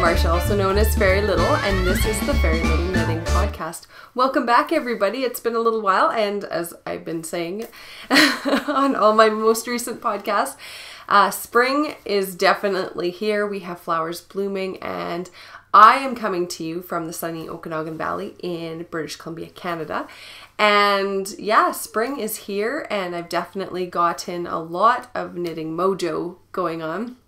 Marsha, also known as Fairy Little, and this is the Fairy Little Knitting Podcast. Welcome back, everybody. It's been a little while, and as I've been saying on all my most recent podcasts, spring is definitely here. We have flowers blooming, and I am coming to you from the Sunny Okanagan Valley in British Columbia, Canada. And yeah, spring is here, and I've definitely gotten a lot of knitting mojo going on.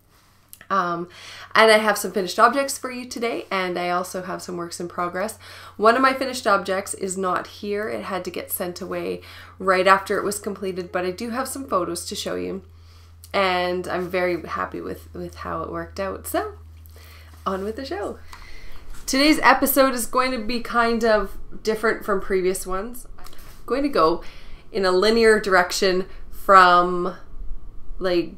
And I have some finished objects for you today, and I also have some works in progress. One of my finished objects is not here. It had to get sent away right after it was completed, but I do have some photos to show you, and I'm very happy with how it worked out. So, on with the show. Today's episode is going to be kind of different from previous ones. I'm going to go in a linear direction from like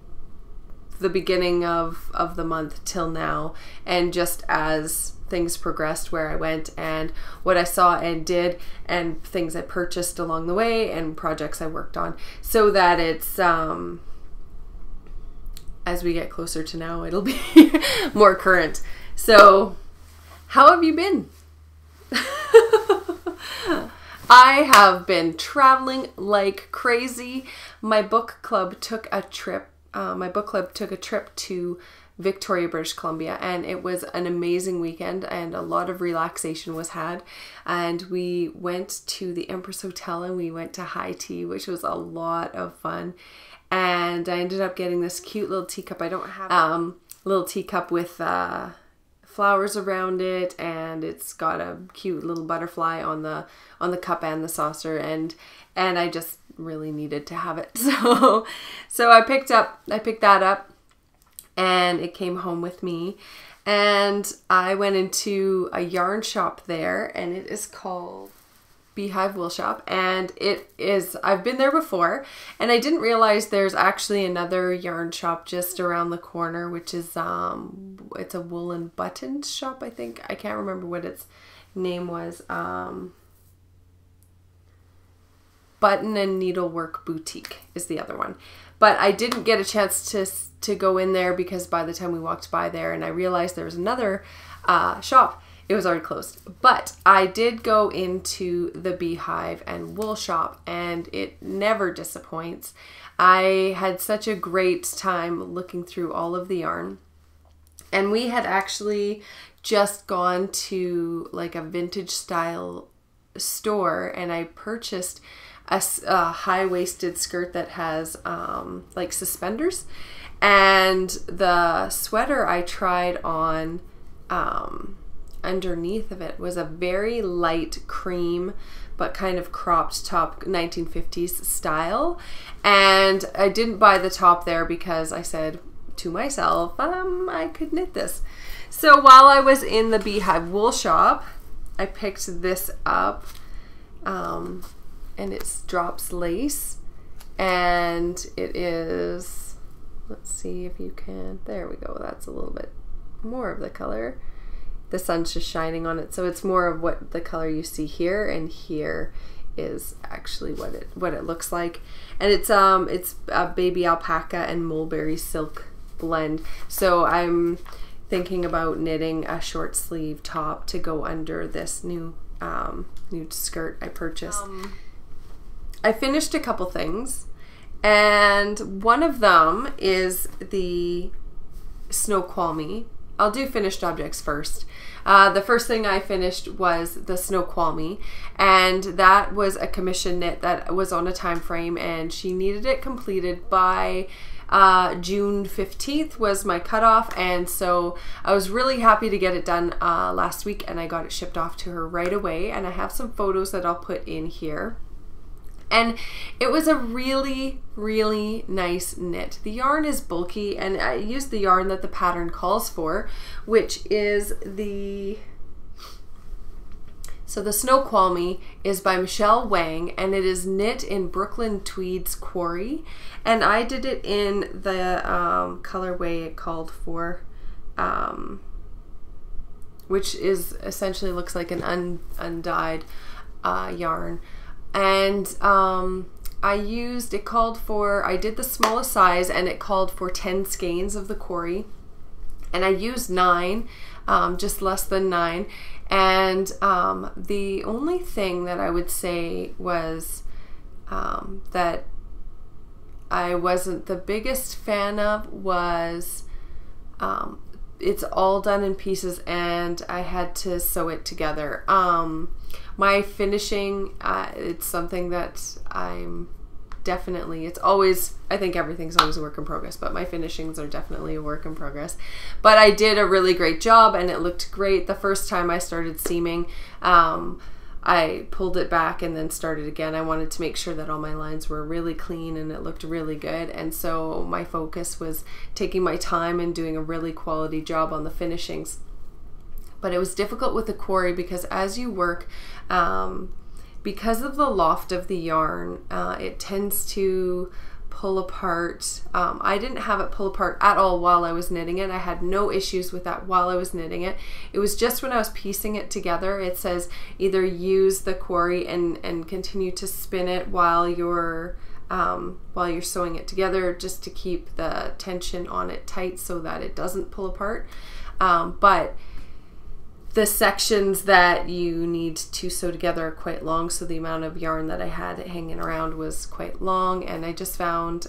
the beginning of the month till now, and just as things progressed, where I went and what I saw and did, and things I purchased along the way, and projects I worked on, so that it's as we get closer to now, it'll be more current. So how have you been? I have been traveling like crazy. My book club took a trip to Victoria, British Columbia, and it was an amazing weekend, and a lot of relaxation was had. And we went to the Empress Hotel, and we went to high tea, which was a lot of fun. And I ended up getting this cute little teacup. I don't have little teacup with flowers around it, and it's got a cute little butterfly on the cup and the saucer, and I just really needed to have it. So I picked that up, and it came home with me, and I went into a yarn shop there, and it is called Beehive Wool Shop, and I've been there before, and I didn't realize there's actually another yarn shop just around the corner, which is it's a woolen buttons shop, I think. I can't remember what its name was. Button and Needlework Boutique is the other one. But I didn't get a chance to go in there, because by the time we walked by there and I realized there was another shop, it was already closed. But I did go into the Beehive and Wool Shop, and it never disappoints. I had such a great time looking through all of the yarn. And we had actually just gone to like a vintage style store, and I purchased a high-waisted skirt that has like suspenders, and the sweater I tried on underneath of it was a very light cream but kind of cropped top, 1950s style. And I didn't buy the top there because I said to myself, I could knit this. So while I was in the Beehive Wool Shop, I picked this up, and it's Drops Lace, and it is, let's see if you can, there we go, that's a little bit more of the color. The sun's just shining on it, so it's more of what the color you see here, and here is actually what it looks like. And it's a baby alpaca and mulberry silk blend. So I'm thinking about knitting a short sleeve top to go under this new skirt I purchased. I finished a couple things, and one of them is the Snow Qualmy. I'll do finished objects first. The first thing I finished was the Snow Qualmy, and that was a commission knit that was on a time frame, and she needed it completed by June 15th was my cutoff, and so I was really happy to get it done last week, and I got it shipped off to her right away, and I have some photos that I'll put in here. And it was a really, really nice knit. The yarn is bulky, and I used the yarn that the pattern calls for, which is the Snow Qualmy is by Michelle Wang, and it is knit in Brooklyn Tweed's Quarry, and I did it in the colorway it called for, which is essentially looks like an undyed yarn. And I did the smallest size, and it called for 10 skeins of the Quarry, and I used 9 just less than 9. And the only thing that I would say was that I wasn't the biggest fan of was it's all done in pieces and I had to sew it together. My finishing, it's something that I'm definitely, it's always, I think everything's always a work in progress, but my finishings are definitely a work in progress. But I did a really great job and it looked great. The first time I started seaming, I pulled it back and then started again. I wanted to make sure that all my lines were really clean and it looked really good. And so my focus was taking my time and doing a really quality job on the finishings. But it was difficult with the quarry because as you work, because of the loft of the yarn, it tends to pull apart. I didn't have it pull apart at all while I was knitting it. I had no issues with that while I was knitting it. It was just when I was piecing it together, it says either use the quarry and continue to spin it while you're sewing it together, just to keep the tension on it tight so that it doesn't pull apart. But the sections that you need to sew together are quite long, so the amount of yarn that I had hanging around was quite long, and I just found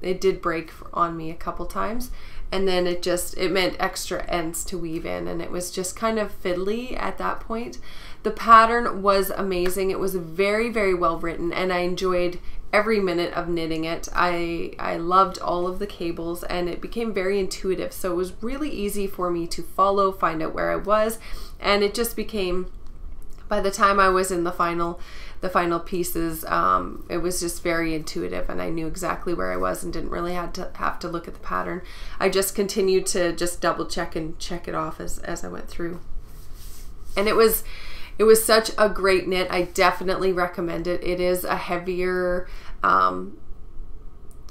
it did break on me a couple times, and then it meant extra ends to weave in, and it was just kind of fiddly at that point. The pattern was amazing. It was very, very well written, and I enjoyed every minute of knitting it. I loved all of the cables, and it became very intuitive, so it was really easy for me to follow, find out where I was, and it just became, by the time I was in the final pieces, it was just very intuitive, and I knew exactly where I was and didn't really have to look at the pattern. I just continued to just double check and check it off as I went through, and it was such a great knit. I definitely recommend it. It is a heavier,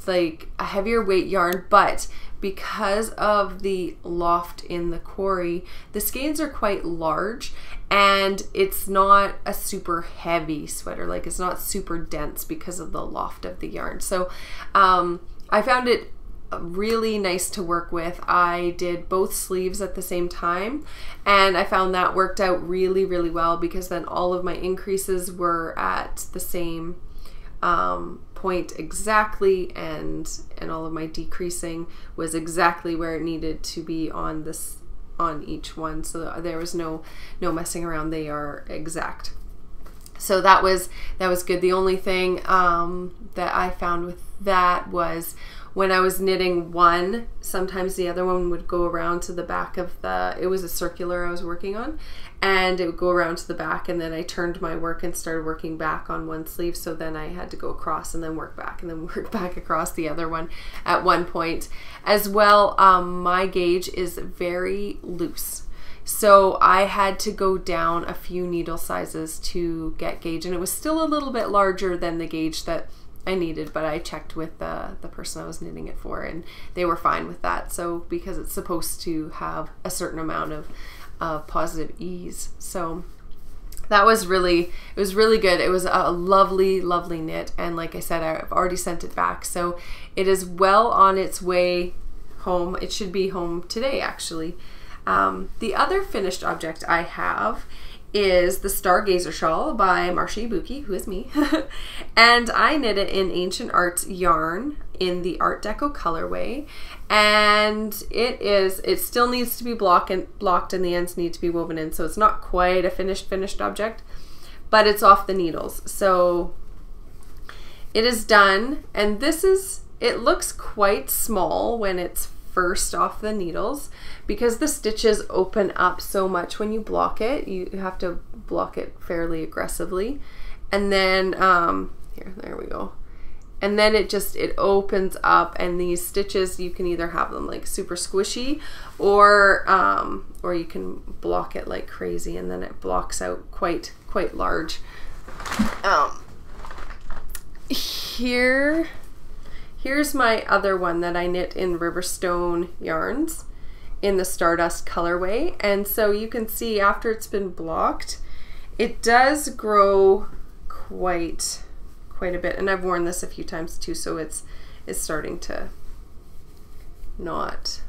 like a heavier weight yarn, but because of the loft in the quarry, the skeins are quite large, and it's not a super heavy sweater. Like, it's not super dense because of the loft of the yarn. So I found it really nice to work with. I did both sleeves at the same time, and I found that worked out really, really well, because then all of my increases were at the same point exactly, and all of my decreasing was exactly where it needed to be on each one, so there was no messing around. They are exact. So that was good. The only thing that I found with that was when I was knitting one, sometimes the other one would go around to the back of it was a circular I was working on, and it would go around to the back, and then I turned my work and started working back on one sleeve, so then I had to go across and then work back and then work back across the other one at one point. As well, my gauge is very loose, so I had to go down a few needle sizes to get gauge, and it was still a little bit larger than the gauge that I needed, but I checked with the person I was knitting it for, and they were fine with that. So, because it's supposed to have a certain amount of positive ease, so that was really good. It was a lovely knit, and like I said, I've already sent it back, so it is well on its way home. It should be home today, actually. The other finished object I have is the Stargazer Shawl by Marsha Ibuki, who is me, and I knit it in Ancient Arts yarn in the Art Deco colorway, and it still needs to be blocked and the ends need to be woven in, so it's not quite a finished object, but it's off the needles. So it is done, and it looks quite small when it's first off the needles, because the stitches open up so much when you block it. You have to block it fairly aggressively, and then there we go, and then it opens up, and these stitches, you can either have them like super squishy, or you can block it like crazy, and then it blocks out quite large. Here's my other one that I knit in Riverstone yarns in the Stardust colorway, and so you can see after it's been blocked, it does grow quite a bit, and I've worn this a few times too, so it's starting to not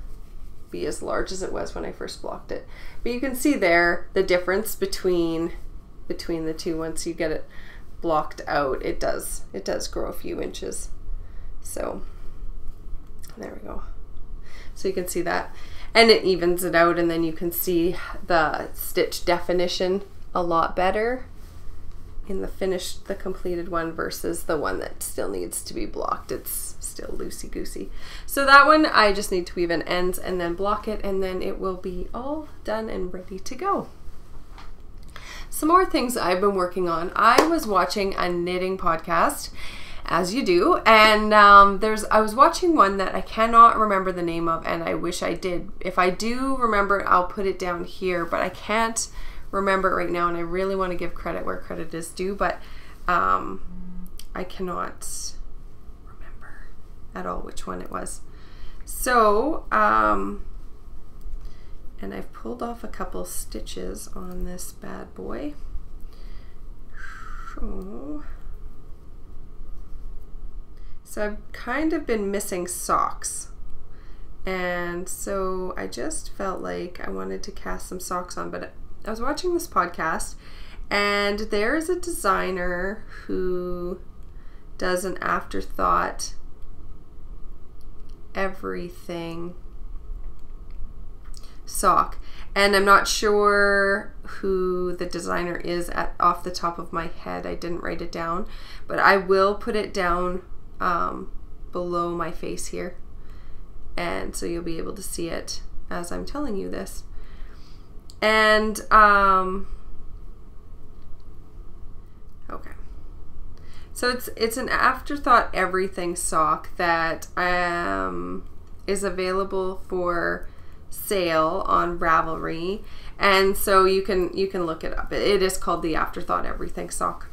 be as large as it was when I first blocked it. But you can see there the difference between the two. Once you get it blocked out, it does grow a few inches. So there we go. So you can see that, and it evens it out, and then you can see the stitch definition a lot better in the completed one versus the one that still needs to be blocked. It's still loosey-goosey. So that one I just need to weave in ends and then block it, and then it will be all done and ready to go. Some more things I've been working on. I was watching a knitting podcast, as you do, and I was watching one that I cannot remember the name of, and I wish I did. If I do remember it, I'll put it down here, but I can't remember it right now, and I really want to give credit where credit is due, but I cannot remember at all which one it was. So and I've pulled off a couple stitches on this bad boy. So I've kind of been missing socks, and so I just felt like I wanted to cast some socks on, but I was watching this podcast, and there's a designer who does an afterthought everything sock, and I'm not sure who the designer is off the top of my head. I didn't write it down, but I will put it down below my face here, and so you'll be able to see it as I'm telling you this. And okay, so it's an afterthought everything sock that is available for sale on Ravelry, and so you can look it up. It is called the Afterthought Everything sock,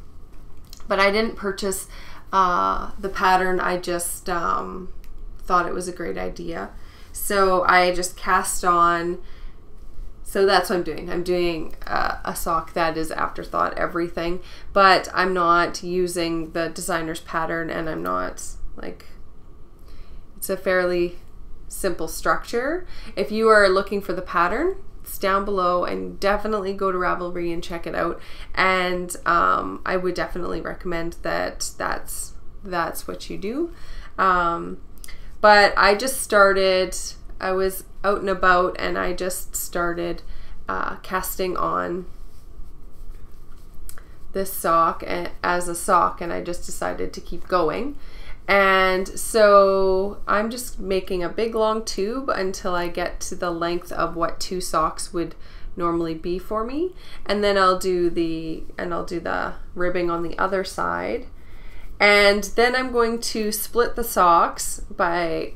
but I didn't purchase the pattern. I just thought it was a great idea, so I just cast on. So that's what I'm doing. I'm doing a sock that is Afterthought Everything, but I'm not using the designer's pattern, and I'm not, like, it's a fairly simple structure. If you are looking for the pattern, it's down below, and definitely go to Ravelry and check it out. And I would definitely recommend that's what you do. But I just started, I was out and about, and I just started casting on this sock as a sock, and I just decided to keep going. And so I'm just making a big long tube until I get to the length of what 2 socks would normally be for me, and then I'll do the ribbing on the other side. And then I'm going to split the socks by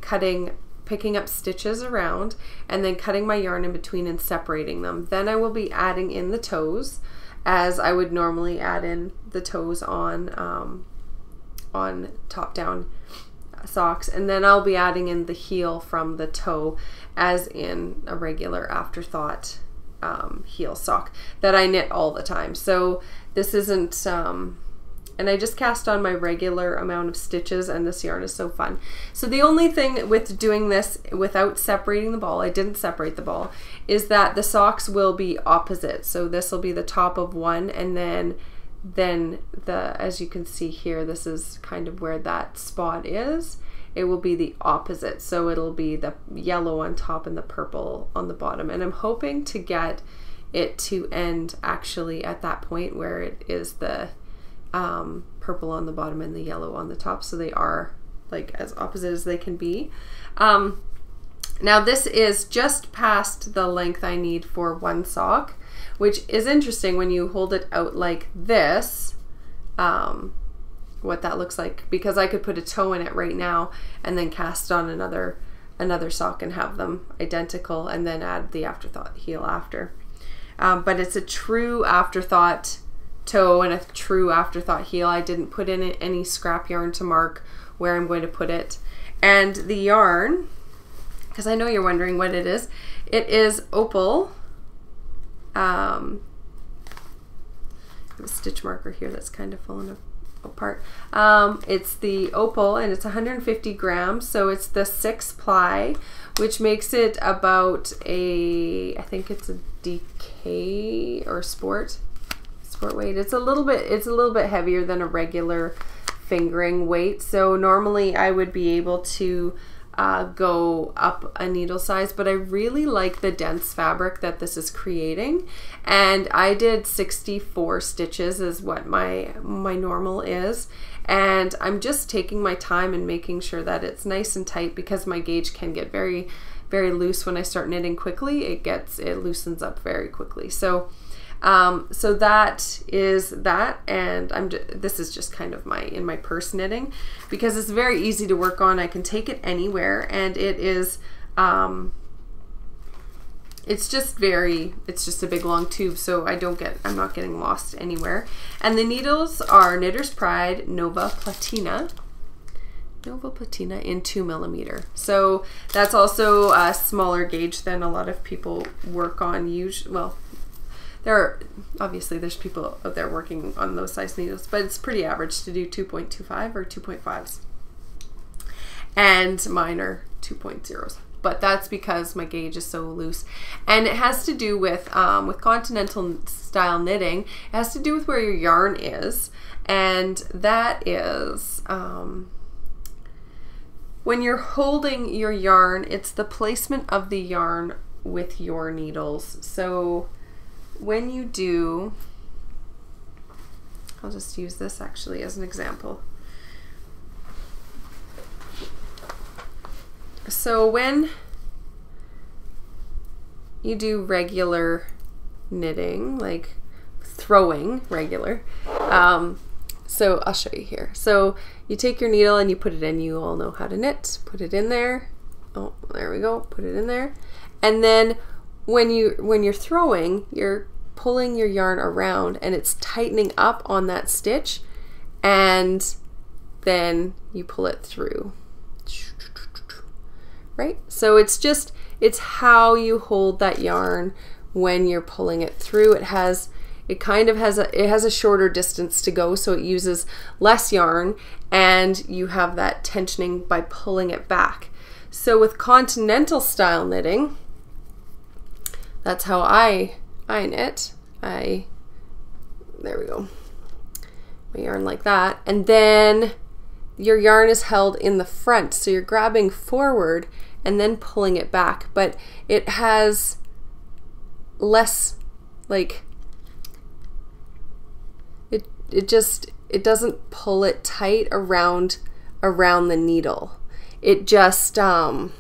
picking up stitches around, and then cutting my yarn in between and separating them. Then I will be adding in the toes, as I would normally add in the toes on top-down socks, and then I'll be adding in the heel from the toe as in a regular Afterthought heel sock that I knit all the time. So this isn't and I just cast on my regular amount of stitches, and this yarn is so fun. So the only thing with doing this without separating the ball, I didn't separate the ball, is that the socks will be opposite. So this will be the top of one, and then as you can see here, this is kind of where that spot is. It will be the opposite. So it'll be the yellow on top and the purple on the bottom. And I'm hoping to get it to end actually at that point where it is the purple on the bottom and the yellow on the top, so they are like as opposite as they can be. Now this is just past the length I need for one sock, which is interesting when you hold it out like this, what that looks like, because I could put a toe in it right now and then cast on another sock and have them identical, and then add the Afterthought heel after. But it's a true Afterthought toe and a true Afterthought heel. I didn't put in any scrap yarn to mark where I'm going to put it. And the yarn, because I know you're wondering what it is opal. I have a stitch marker here that's kind of full of part. It's the opal, and it's 150 grams, so it's the 6 ply, which makes it about a, I think it's a DK or sport weight. It's a little bit heavier than a regular fingering weight. So normally I would be able to go up a needle size, but I really like the dense fabric that this is creating, and I did 64 stitches is what my normal is, and I'm just taking my time and making sure that it's nice and tight, because my gauge can get very loose when I start knitting quickly. It loosens up very quickly. So so that is that, and this is just kind of in my purse knitting, because it's very easy to work on. I can take it anywhere, and it is it's just a big long tube, so I'm not getting lost anywhere. And the needles are Knitter's Pride Nova Platina in 2mm. So that's also a smaller gauge than a lot of people work on usually. Well, there's people out there working on those size needles, but it's pretty average to do 2.25 or 2.5s. And mine are 2.0s. But that's because my gauge is so loose. And it has to do with continental style knitting, it has to do with where your yarn is. And that is, when you're holding your yarn, it's the placement of the yarn with your needles. So when you do, I'll just use this actually as an example. So when you do regular knitting, like throwing regular, so I'll show you here. So you take your needle and you put it in. You all know how to knit. Put it in there. Oh, there we go. Put it in there. And then when you're throwing, you're pulling your yarn around, and it's tightening up on that stitch, and then you pull it through. Right? So it's how you hold that yarn when you're pulling it through. It has a shorter distance to go, so it uses less yarn, and you have that tensioning by pulling it back. So with continental style knitting, that's how I knit. There we go. My yarn like that, and then your yarn is held in the front, so you're grabbing forward and then pulling it back, but it has less, like, it doesn't pull it tight around the needle. It just doesn't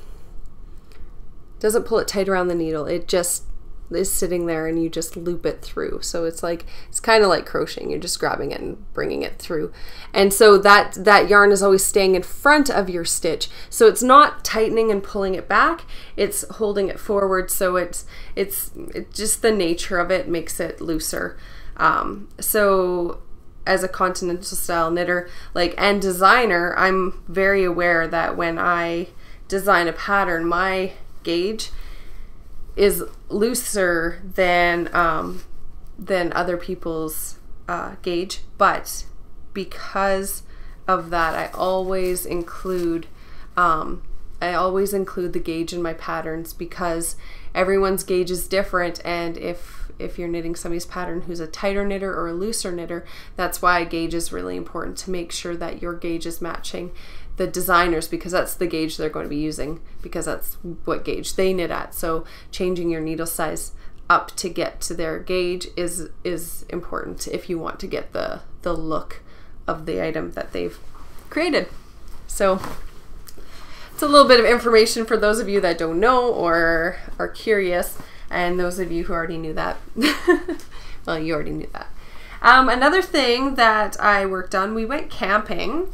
pull it tight around the needle. It just is sitting there, and you just loop it through. So it's kind of like crocheting. You're just grabbing it and bringing it through. And so that yarn is always staying in front of your stitch. So it's not tightening and pulling it back. It's holding it forward. So it's just the nature of it makes it looser. So as a continental style knitter, and designer, I'm very aware that when I design a pattern, my gauge is looser than other people's gauge, but because of that, I always include the gauge in my patterns, because everyone's gauge is different, and if you're knitting somebody's pattern who's a tighter knitter or a looser knitter, that's why gauge is really important, to make sure that your gauge is matching the designer's, because that's the gauge they're going to be using, because that's what gauge they knit at. So changing your needle size up to get to their gauge is important if you want to get the look of the item that they've created. So it's a little bit of information for those of you that don't know or are curious, and those of you who already knew that. Well, you already knew that. Another thing that I worked on, we went camping.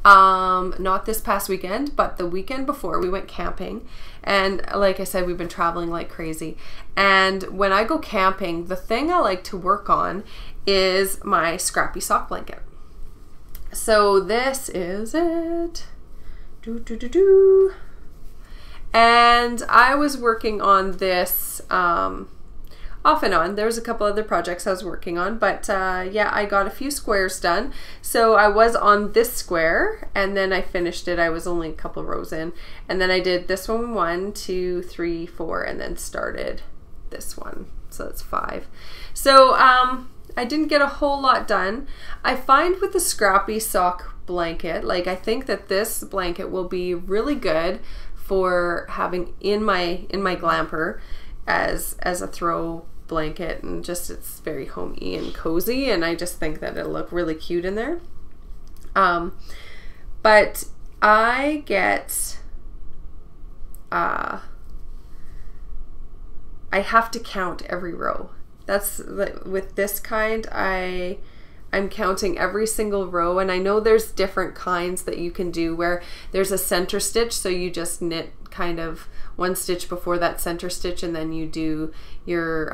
Not this past weekend, but the weekend before, we went camping. And like I said, we've been traveling like crazy. And when I go camping, the thing I like to work on is my scrappy sock blanket. So this is it. And I was working on this, on off and on. There was a couple other projects I was working on, but yeah, I got a few squares done. So I was on this square and then I finished it. I was only a couple rows in, and then I did this one 1, 2, 3, 4, and then started this one. So that's 5. So I didn't get a whole lot done. I find with the scrappy sock blanket, like I think that this blanket will be really good for having in my glamper as a throw blanket, and just it's very homey and cozy, and I just think that it'll look really cute in there. But I get I have to count every row. That's with this kind, I'm counting every single row, and I know there's different kinds that you can do where there's a center stitch, so you just knit kind of 1 stitch before that center stitch, and then you do your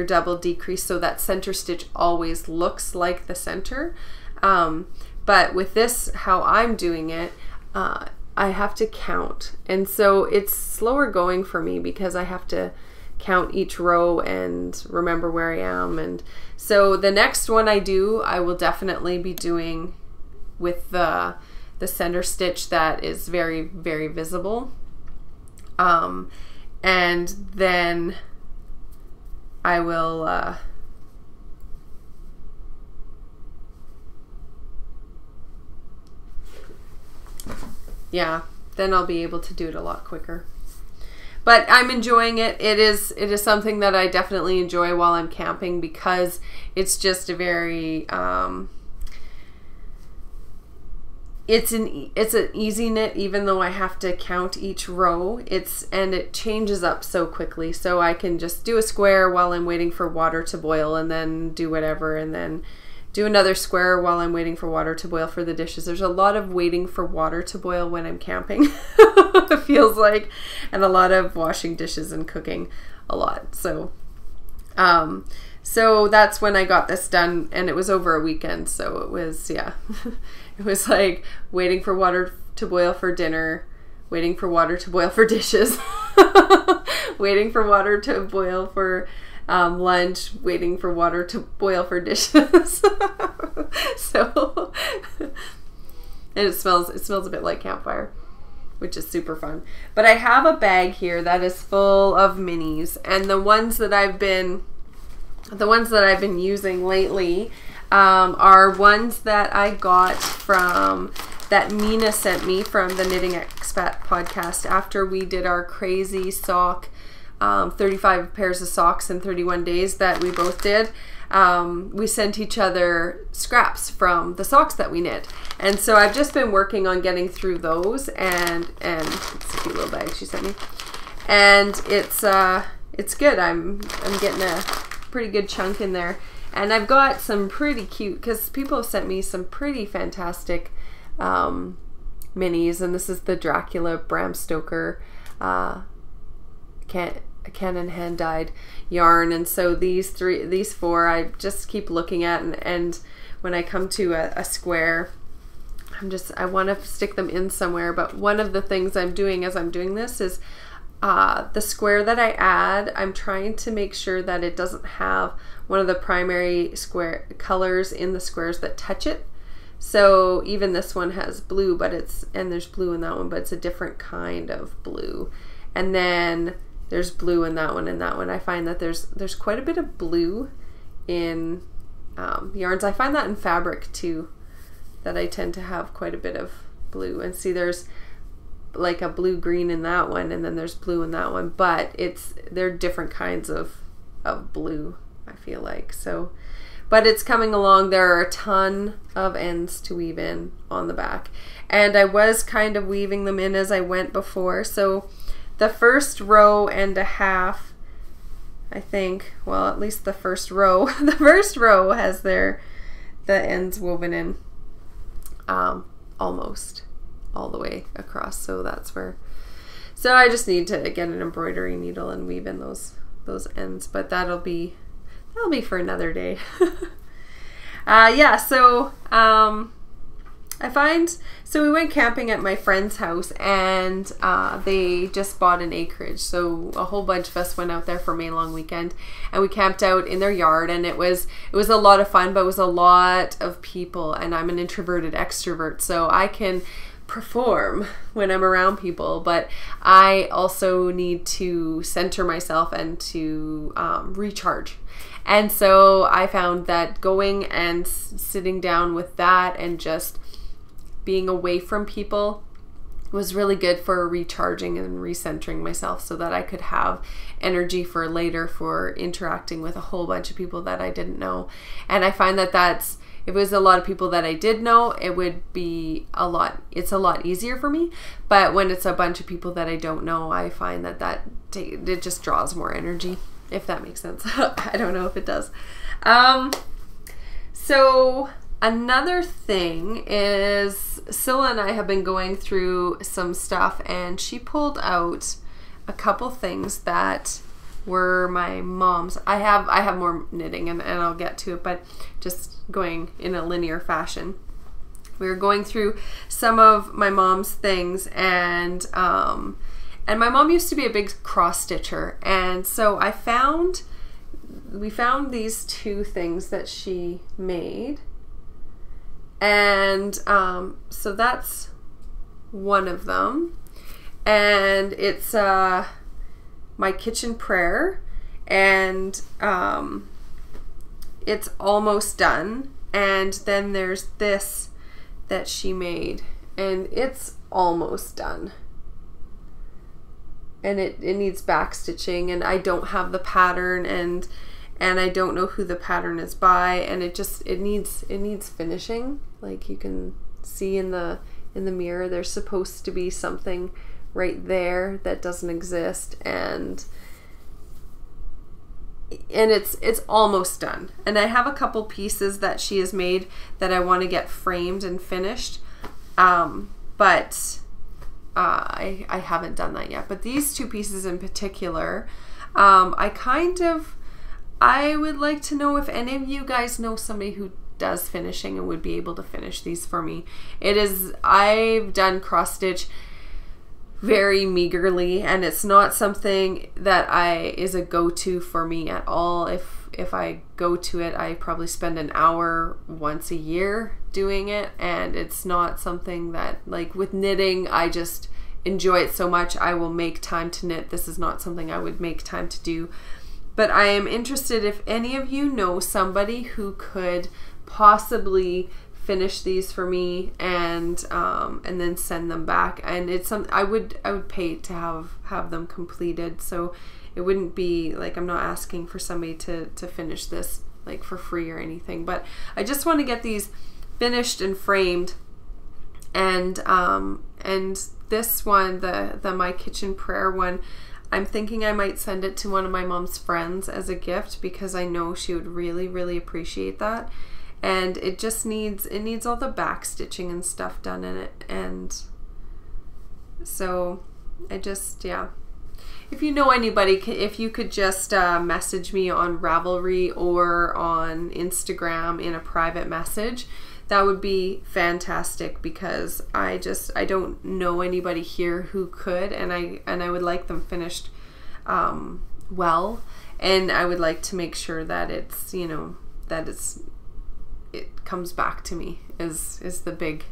double decrease, so that center stitch always looks like the center. But with this, how I'm doing it, I have to count, and so it's slower going for me because I have to count each row and remember where I am. And so the next one I do, I will definitely be doing with the center stitch that is very, very visible. And then I will yeah, then I'll be able to do it a lot quicker. But I'm enjoying it. It is something that I definitely enjoy while I'm camping, because it's just a very it's an easy knit, even though I have to count each row. And it changes up so quickly, so I can just do a square while I'm waiting for water to boil, and then do whatever, and then do another square while I'm waiting for water to boil for the dishes. There's a lot of waiting for water to boil when I'm camping, it feels like, and a lot of washing dishes and cooking a lot. So so that's when I got this done, and it was over a weekend, so it was, yeah, it was like waiting for water to boil for dinner, waiting for water to boil for dishes, waiting for water to boil for lunch, waiting for water to boil for dishes. So, and it smells a bit like campfire, which is super fun. But I have a bag here that is full of minis, and the ones that I've been using lately are ones that I got from, that Mina sent me from the Knitting Expat podcast after we did our crazy sock 35 pairs of socks in 31 days that we both did. We sent each other scraps from the socks that we knit, and so I've just been working on getting through those, and it's a cute little bag she sent me, and it's good. I'm getting a pretty good chunk in there, and I've got some pretty cute, because people have sent me some pretty fantastic minis, and this is the Dracula Bram Stoker Cannon hand dyed yarn, and so these 4 I just keep looking at, and when I come to a square, I want to stick them in somewhere. But one of the things I'm doing as I'm doing this is the square that I add, I'm trying to make sure that it doesn't have one of the primary square colors in the squares that touch it. So even this one has blue, but and there's blue in that one, but it's a different kind of blue. And then there's blue in that one and that one. I find that there's quite a bit of blue in yarns. I find that in fabric too, that I tend to have quite a bit of blue. And see, there's like a blue-green in that one, and then there's blue in that one, but they're different kinds of blue, I feel like. So, but it's coming along. There are a ton of ends to weave in on the back, and I was kind of weaving them in as I went before. So the first row and a half, I think, well, at least the first row, the first row has the ends woven in almost all the way across. So that's where, so I just need to get an embroidery needle and weave in those ends, but that'll be for another day. Yeah, so I I find, so we went camping at my friend's house, and they just bought an acreage. So a whole bunch of us went out there for May long weekend, and we camped out in their yard, and it was a lot of fun, but it was a lot of people, and I'm an introverted extrovert, so I can perform when I'm around people, but I also need to center myself and to recharge. And so I found that going and sitting down with that and just being away from people was really good for recharging and recentering myself, so that I could have energy for later for interacting with a whole bunch of people that I didn't know. And I find that if it was a lot of people that I did know, it's a lot easier for me. But when it's a bunch of people that I don't know, I find that it just draws more energy, if that makes sense. I don't know if it does. So another thing is Scylla and I have been going through some stuff, and she pulled out a couple things that were my mom's. I have more knitting, and I'll get to it, but just going in a linear fashion. We were going through some of my mom's things, and my mom used to be a big cross stitcher, and so we found these two things that she made, and so that's one of them, and it's my kitchen prayer, and it's almost done. And then there's this that she made, and it's almost done, and it needs back stitching, and I don't have the pattern, and I don't know who the pattern is by, and it needs finishing. Like you can see in the mirror, there's supposed to be something right there that doesn't exist, and it's almost done. And I have a couple pieces that she has made that I want to get framed and finished, but I haven't done that yet. But these two pieces in particular, I would like to know if any of you guys know somebody who does finishing and would be able to finish these for me. I've done cross stitch very meagerly, and it's not something that is a go-to for me at all. If I go to it, I probably spend an hour once a year doing it, and it's not something that, like with knitting, I just enjoy it so much I will make time to knit. This is not something I would make time to do, but I am interested if any of you know somebody who could possibly finish these for me, and then send them back. And it's I would pay to have them completed, so it wouldn't be like I'm not asking for somebody to finish this like for free or anything, but I just want to get these finished and framed. And this one, the My Kitchen Prayer one, I'm thinking I might send it to one of my mom's friends as a gift, because I know she would really, really appreciate that. And it just needs all the back stitching and stuff done in it. And so yeah, if you know anybody, if you could just message me on Ravelry or on Instagram in a private message, that would be fantastic, because I don't know anybody here who could, and I would like them finished well, and I would like to make sure that it's, you know, that it comes back to me is the big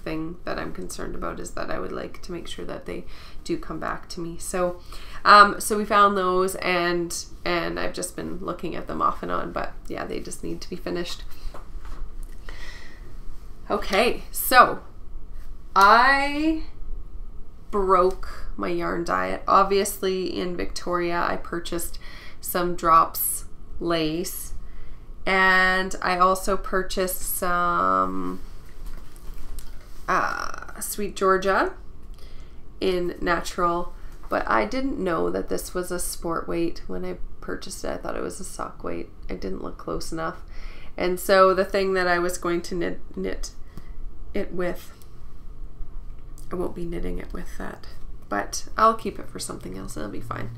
thing that I'm concerned about, is that I would like to make sure that they do come back to me. So so we found those, and I've just been looking at them off and on, but yeah, they just need to be finished. Okay, so I broke my yarn diet. Obviously in Victoria I purchased some drops lace, and I also purchased some Sweet Georgia in natural, but I didn't know that this was a sport weight when I purchased it. I thought it was a sock weight. I didn't look close enough. And so the thing that I was going to knit it with, I won't be knitting it with that, but I'll keep it for something else. It'll be fine.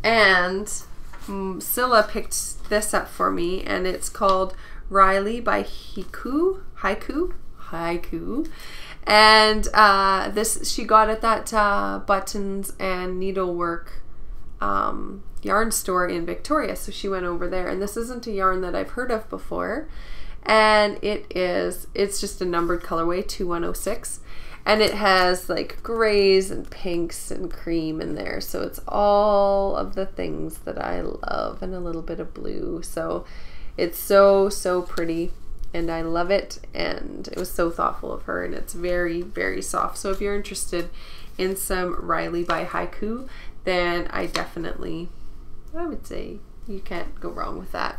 And Scylla picked this up for me, and it's called Riley by Haiku. And this she got at that buttons and needlework yarn store in Victoria, so she went over there. And this isn't a yarn that I've heard of before, and it's just a numbered colorway, 2106, and it has like grays and pinks and cream in there, so it's all of the things that I love, and a little bit of blue. So it's so pretty, and I love it, and it was so thoughtful of her, and it's very, very soft. So if you're interested in some Riley by Haiku, then I would say you can't go wrong with that.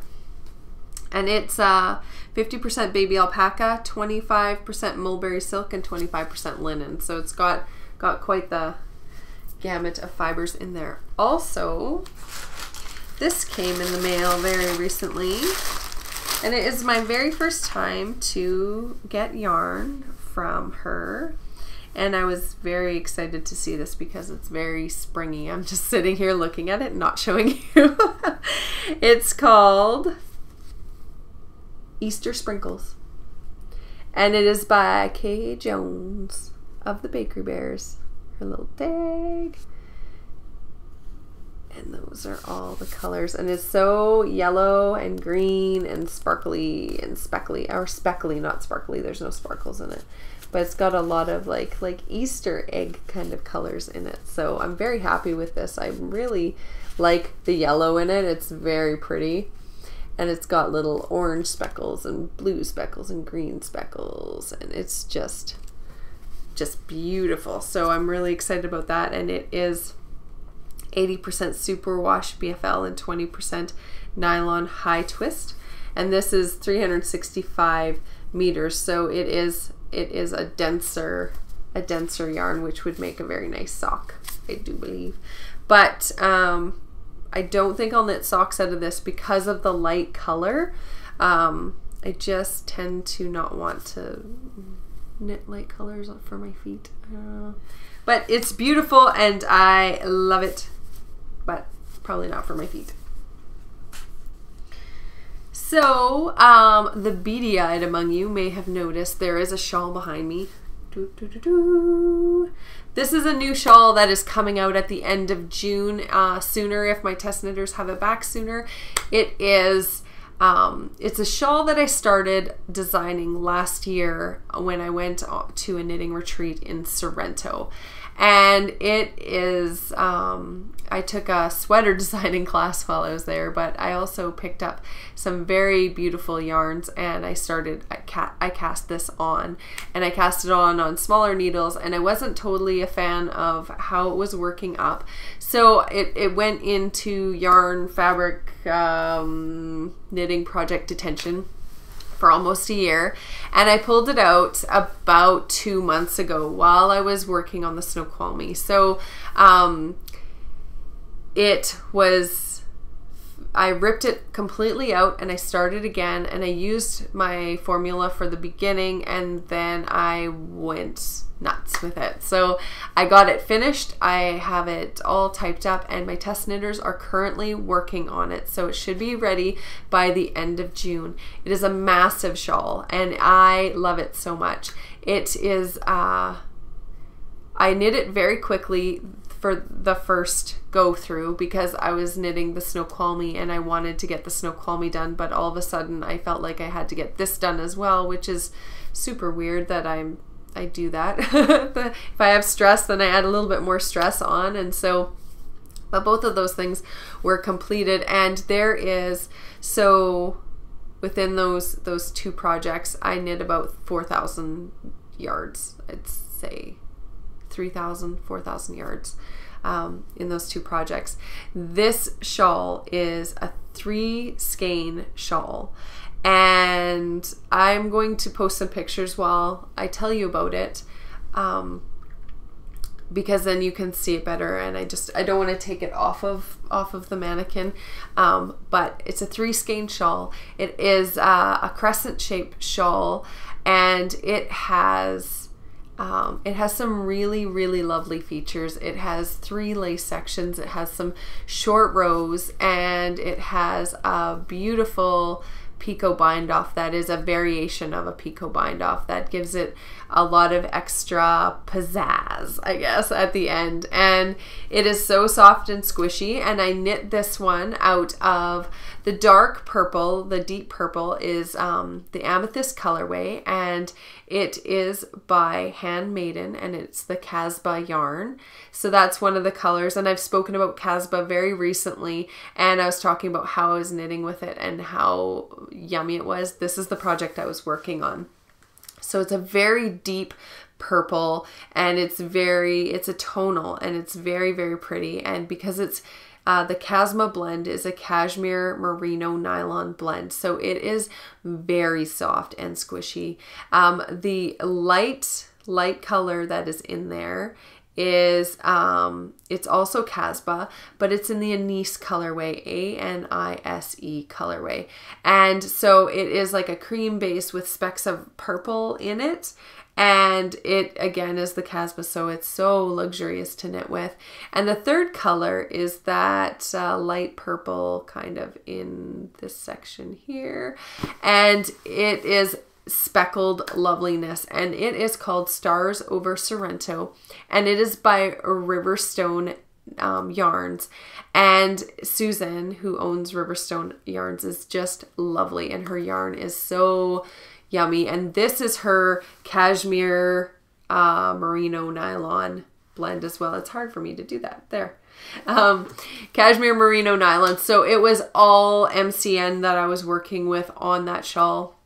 And it's 50% baby alpaca, 25% mulberry silk, and 25% linen. So it's got quite the gamut of fibers in there. Also, this came in the mail very recently, and it is my very first time to get yarn from her. And I was very excited to see this because it's very springy. I'm just sitting here looking at it, not showing you. It's called Easter Sprinkles, and it is by Kay Jones of the Bakery Bears. Her little tag, and those are all the colors, and it's so yellow and green and sparkly and speckly, or speckly, not sparkly. There's no sparkles in it, but it's got a lot of like Easter egg kind of colors in it. So I'm very happy with this. I really like the yellow in it. It's very pretty. And it's got little orange speckles and blue speckles and green speckles, and it's just beautiful. So I'm really excited about that, and it is 80% superwash BFL and 20% nylon high twist, and this is 365 meters. So it is a denser yarn, which would make a very nice sock, I do believe. But I don't think I'll knit socks out of this because of the light color. I just tend to not want to knit light colors for my feet. But it's beautiful and I love it, but probably not for my feet. So the beady-eyed among you may have noticed there is a shawl behind me. This is a new shawl that is coming out at the end of June, sooner if my test knitters have it back sooner. It is, it's a shawl that I started designing last year when I went to a knitting retreat in Sorrento. And it is, I took a sweater designing class while I was there, but I also picked up some very beautiful yarns, and I cast this on, and I cast it on smaller needles, and I wasn't totally a fan of how it was working up. So it went into yarn fabric knitting project detention for almost a year, and I pulled it out about 2 months ago while I was working on the Snoqualmie. So I ripped it completely out and I started again, and I used my formula for the beginning, and then I went nuts with it. So I got it finished. I have it all typed up, and my test knitters are currently working on it. So it should be ready by the end of June. It is a massive shawl and I love it so much. It is, I knit it very quickly for the first go through because I was knitting the Snoqualmie and I wanted to get the Snoqualmie done, but all of a sudden I felt like I had to get this done as well, which is super weird that I do that. If I have stress, then I add a little bit more stress on, and so, but both of those things were completed, and there is, so within those two projects, I knit about 4,000 yards. I'd say 3,000, 4,000 yards in those two projects. This shawl is a 3 skein shawl, and I'm going to post some pictures while I tell you about it, because then you can see it better, and I don't want to take it off of the mannequin, but it's a 3 skein shawl. It is a crescent shaped shawl, and it has some really, really lovely features. It has 3 lace sections, it has some short rows, and it has a beautiful picot bind off that is a variation of a picot bind off that gives it a lot of extra pizzazz, I guess, at the end. And it is so soft and squishy, and I knit this one out of the dark purple. The deep purple is the Amethyst Colorway, and it is by Handmaiden, and it's the Casbah yarn. So that's one of the colors, and I've spoken about Casbah very recently, and I was talking about how I was knitting with it and how yummy it was. This is the project I was working on. So it's a very deep purple, and it's a tonal, and it's very, very pretty. And because it's the Casbah blend is a cashmere merino nylon blend, so it is very soft and squishy. The light color that is in there is it's also Casbah, but it's in the Anise colorway, A-N-I-S-E colorway. And so it is like a cream base with specks of purple in it. And it again is the Casbah, so it's so luxurious to knit with. And the third color is that light purple kind of in this section here. And it is speckled loveliness, and it is called Stars Over Sorrento, and it is by Riverstone Yarns. And Susan, who owns Riverstone Yarns, is just lovely, and her yarn is so yummy. And this is her cashmere merino nylon blend as well. It's hard for me to do that there. Cashmere merino nylon. So it was all MCN that I was working with on that shawl.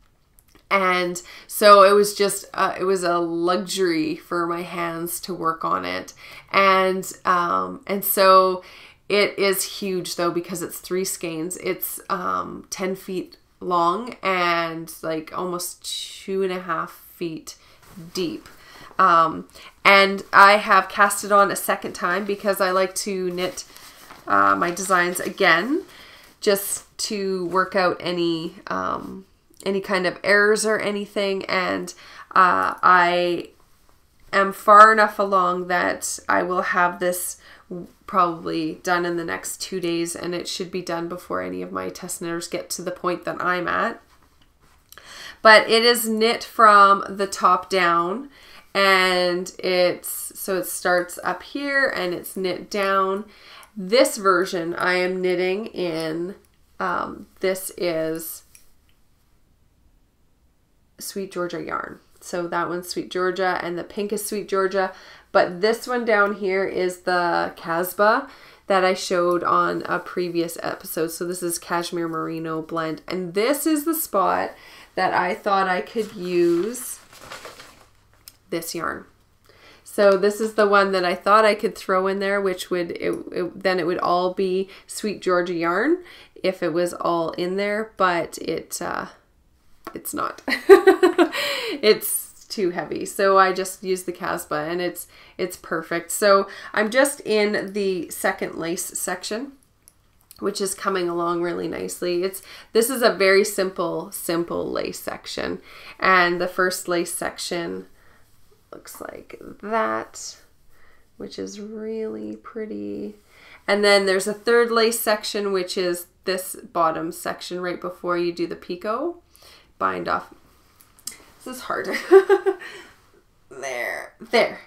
And so it was just, it was a luxury for my hands to work on it. And so it is huge though, because it's 3 skeins. It's 10 feet long and like almost 2.5 feet deep. And I have cast it on a second time because I like to knit my designs again, just to work out any kind of errors or anything. And I am far enough along that I will have this probably done in the next 2 days, and it should be done before any of my test knitters get to the point that I'm at. But it is knit from the top down, and so it starts up here and it's knit down. This version I am knitting in, this is Sweet Georgia yarn. So that one's Sweet Georgia, and the pink is Sweet Georgia. But this one down here is the Casbah that I showed on a previous episode. So this is Cashmere Merino blend. And this is the spot that I thought I could use this yarn. So this is the one that I thought I could throw in there, which would, then it would all be Sweet Georgia yarn if it was all in there. But it's not. It's too heavy, so I just use the Casbah, and it's perfect. So I'm just in the second lace section, which is coming along really nicely. This is a very simple lace section, and the first lace section looks like that, which is really pretty. And then there's a third lace section, which is this bottom section right before you do the picot bind off. This is hard. there.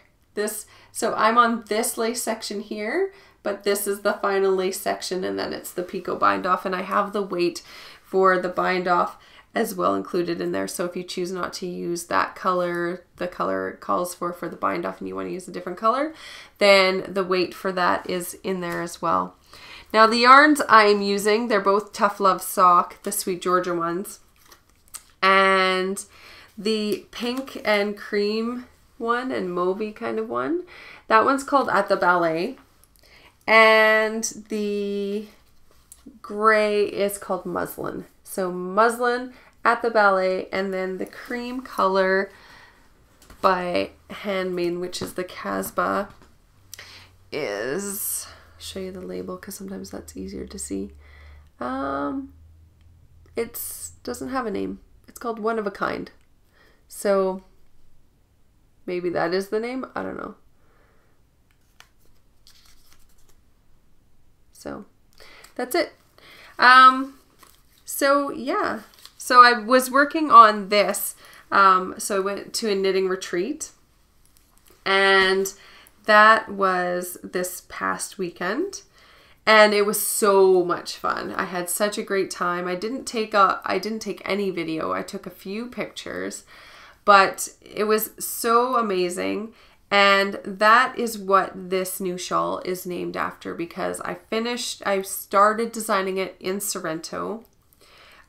So I'm on this lace section here, but this is the final lace section, and then it's the picot bind off, and I have the weight for the bind off as well included in there. So if you choose not to use that color, the color it calls for the bind off, and you want to use a different color, then the weight for that is in there as well. Now the yarns I'm using, they're both Tough Love Sock, the Sweet Georgia ones. And the pink and cream one and mauvey kind of one, that one's called At the Ballet. And the gray is called Muslin. So Muslin, At the Ballet, and then the cream color by Handmaiden, which is the Casbah, is, I'll show you the label because sometimes that's easier to see. It doesn't have a name. It's called One of a Kind. So maybe that is the name. I don't know. So that's it. So yeah. So I was working on this. So I went to a knitting retreat, and that was this past weekend, and it was so much fun. I had such a great time. I didn't take any video. I took a few pictures, but it was so amazing. And that is what this new shawl is named after, because I started designing it in Sorrento.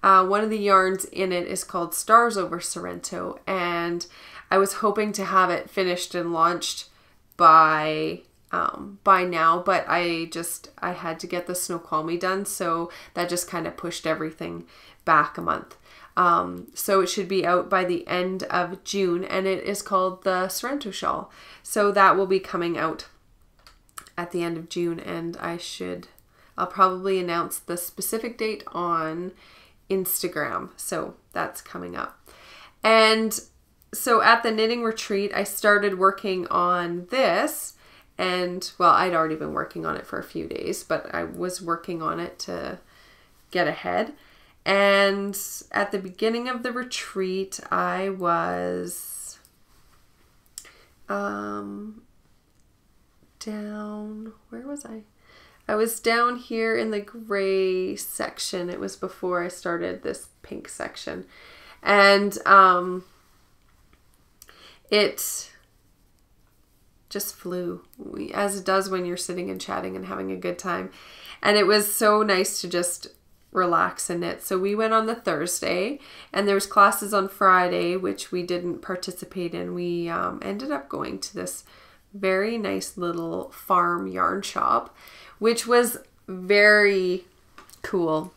One of the yarns in it is called Stars over Sorrento, and I was hoping to have it finished and launched by now, but I had to get the Snoqualmie done, so that just kind of pushed everything back a month. So it should be out by the end of June, and it is called the Sorrento Shawl. So that will be coming out at the end of June, and I'll probably announce the specific date on Instagram. So that's coming up. And so at the knitting retreat, I started working on this, and well, I'd already been working on it for a few days, but I was working on it to get ahead. And at the beginning of the retreat, I was down, where was I? I was down here in the gray section. It was before I started this pink section. And it just flew, as it does when you're sitting and chatting and having a good time. And it was so nice to just relax and knit. So we went on the Thursday, and there was classes on Friday, which we didn't participate in. We ended up going to this very nice little farm yarn shop, which was very cool.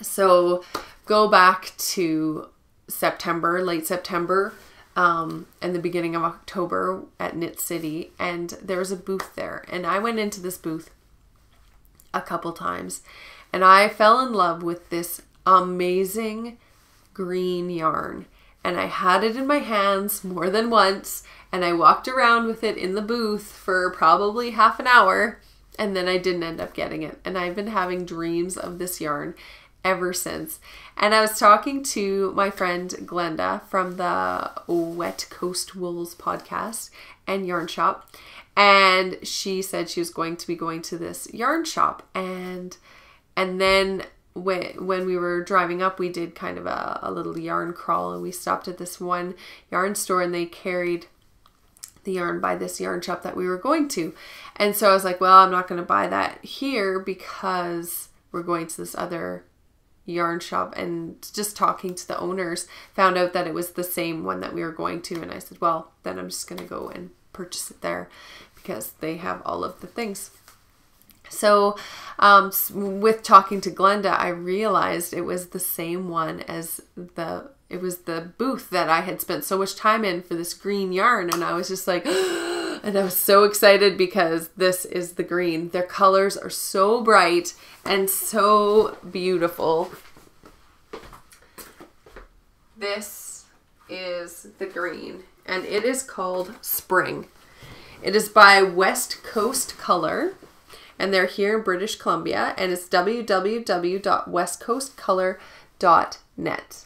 So go back to September, late September, and the beginning of October at Knit City, and there was a booth there, and I went into this booth a couple times, and I fell in love with this amazing green yarn, and I had it in my hands more than once, and I walked around with it in the booth for probably half an hour, and then I didn't end up getting it, and I've been having dreams of this yarn ever since. And I was talking to my friend Glenda from the Wet Coast Wools podcast and yarn shop, and she said she was going to be going to this yarn shop, and then when we were driving up, we did kind of a little yarn crawl, and we stopped at this one yarn store, and they carried the yarn by this yarn shop that we were going to. And so I was like, well, I'm not going to buy that here because we're going to this other yarn shop. And just talking to the owners, found out that it was the same one that we were going to. And I said, well, then I'm just going to go and purchase it there because they have all of the things. So with talking to Glenda, I realized it was the same one as it was the booth that I had spent so much time in for this green yarn. And I was just like, and I was so excited because this is the green. Their colors are so bright and so beautiful. This is the green, and it is called Spring. It is by West Coast Color, and they're here in British Columbia, and it's www.westcoastcolor.net.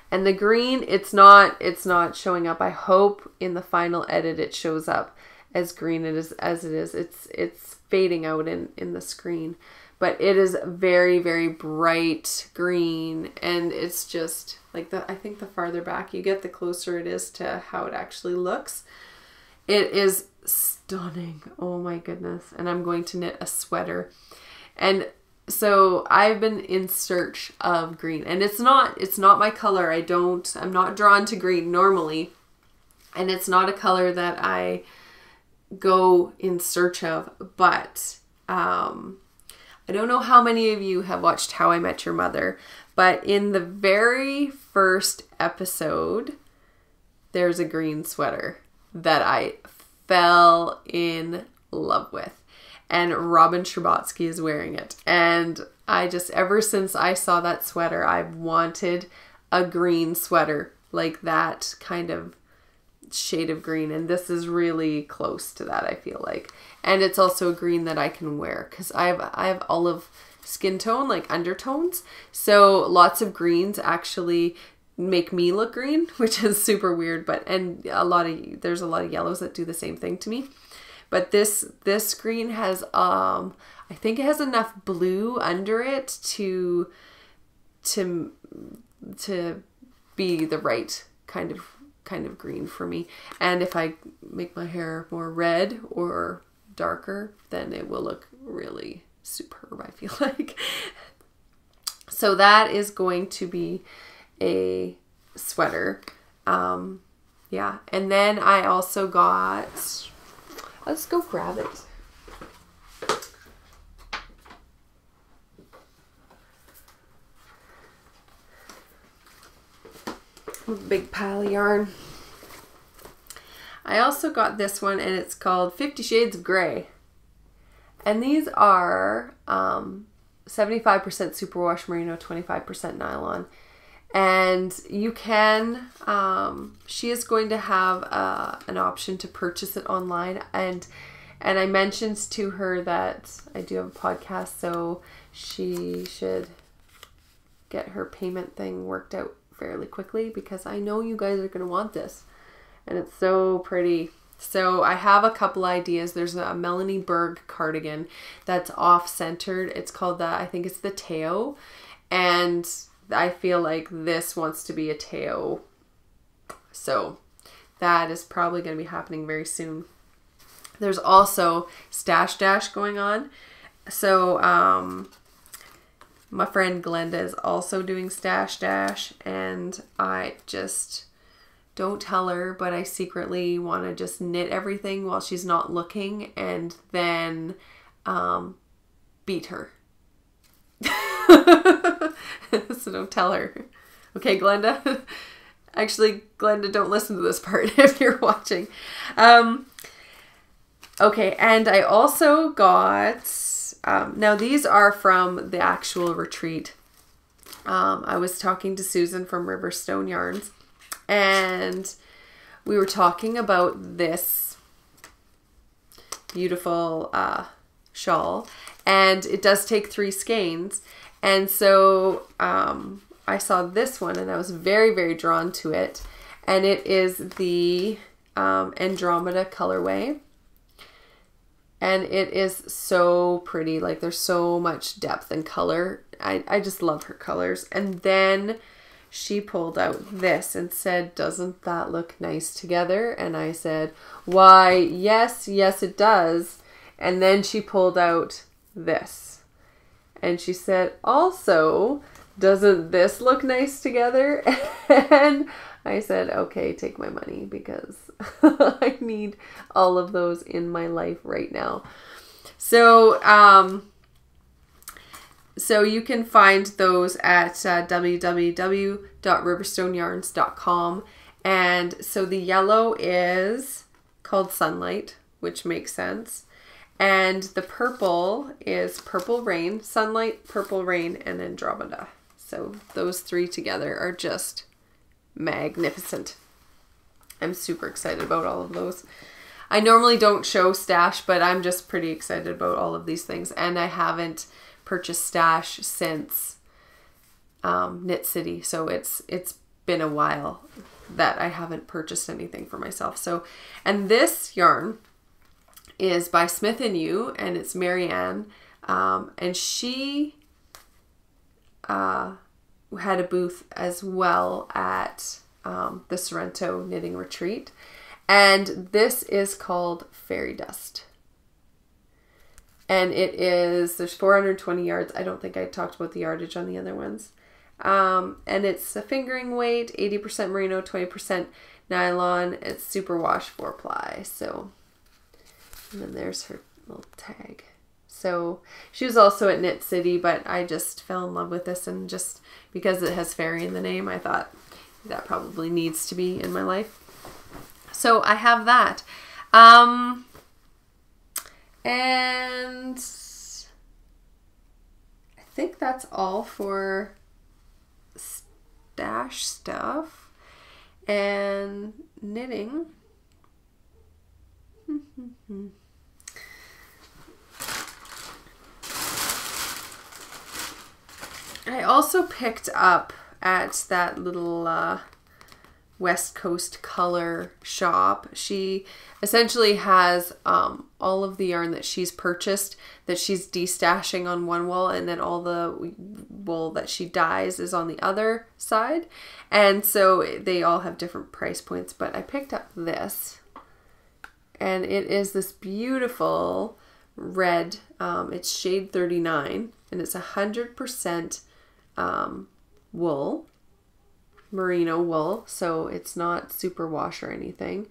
And the green, it's not showing up. I hope in the final edit it shows up as green as it is. It's fading out in the screen, but it is very, very bright green, and it's just like I think the farther back you get, the closer it is to how it actually looks. It is stunning. Oh my goodness. And I'm going to knit a sweater. And so I've been in search of green, and it's not my color. I'm not drawn to green normally, and it's not a color that I go in search of, but I don't know how many of you have watched How I Met Your Mother, but in the very first episode, there's a green sweater that I fell in love with. And Robin Scherbatsky is wearing it. And I just, ever since I saw that sweater, I've wanted a green sweater, like that kind of shade of green. And this is really close to that, I feel like. And it's also a green that I can wear, because I have olive skin tone, like undertones. So lots of greens actually make me look green, which is super weird, but there's a lot of yellows that do the same thing to me. But this green has I think it has enough blue under it to be the right kind of green for me. And if I make my hair more red or darker, then it will look really superb, I feel like. So that is going to be a sweater. Yeah. And then I also got, let's go grab it. A big pile of yarn. I also got this one, and it's called 50 Shades of Grey. And these are 75% superwash merino, 25% nylon. And you can, she is going to have an option to purchase it online. And I mentioned to her that I do have a podcast, so she should get her payment thing worked out fairly quickly, because I know you guys are going to want this. And it's so pretty. So I have a couple ideas. There's a Melanie Berg cardigan that's off-centered. It's called I think it's the Teo. And I feel like this wants to be a Teo. So that is probably going to be happening very soon. There's also Stash Dash going on. So my friend Glenda is also doing Stash Dash, and I just don't tell her, but I secretly want to just knit everything while she's not looking, and then beat her. So don't tell her. Okay, Glenda? Actually, Glenda, don't listen to this part if you're watching. Okay, and I also got, now these are from the actual retreat. I was talking to Susan from Riverstone Yarns, and we were talking about this beautiful shawl, and it does take 3 skeins. And so I saw this one, and I was very, very drawn to it. And it is the Andromeda Colorway. And it is so pretty. Like, there's so much depth and color. I just love her colors. And then she pulled out this and said, "Doesn't that look nice together?" And I said, "Why, yes, it does." And then she pulled out this. And she said, "Also, doesn't this look nice together?" And I said, "Okay, take my money, because I need all of those in my life right now." So, so you can find those at www.riverstoneyarns.com. And so the yellow is called Sunlight, which makes sense. And the purple is Purple Rain, Sunlight, Purple Rain, and Andromeda. So those 3 together are just magnificent. I'm super excited about all of those. I normally don't show Stash, but I'm just pretty excited about all of these things. And I haven't purchased Stash since Knit City. So it's been a while that I haven't purchased anything for myself. So, and this yarn is by Smith & You, and it's Marianne. And she had a booth as well at the Sorrento Knitting Retreat. And this is called Fairy Dust. And there's 420 yards. I don't think I talked about the yardage on the other ones. And it's a fingering weight, 80% merino, 20% nylon. It's super wash 4-ply. So, and then there's her little tag. So she was also at Knit City, but I just fell in love with this, and just because it has fairy in the name, I thought that probably needs to be in my life. So I have that. And I think that's all for Stash stuff and knitting. I also picked up at that little West Coast color shop. She essentially has all of the yarn that she's purchased that she's destashing on one wall, and then all the wool that she dyes is on the other side. And so they all have different price points, but I picked up this, and it is this beautiful red. It's shade 39, and it's 100% wool, merino wool, so it's not super wash or anything,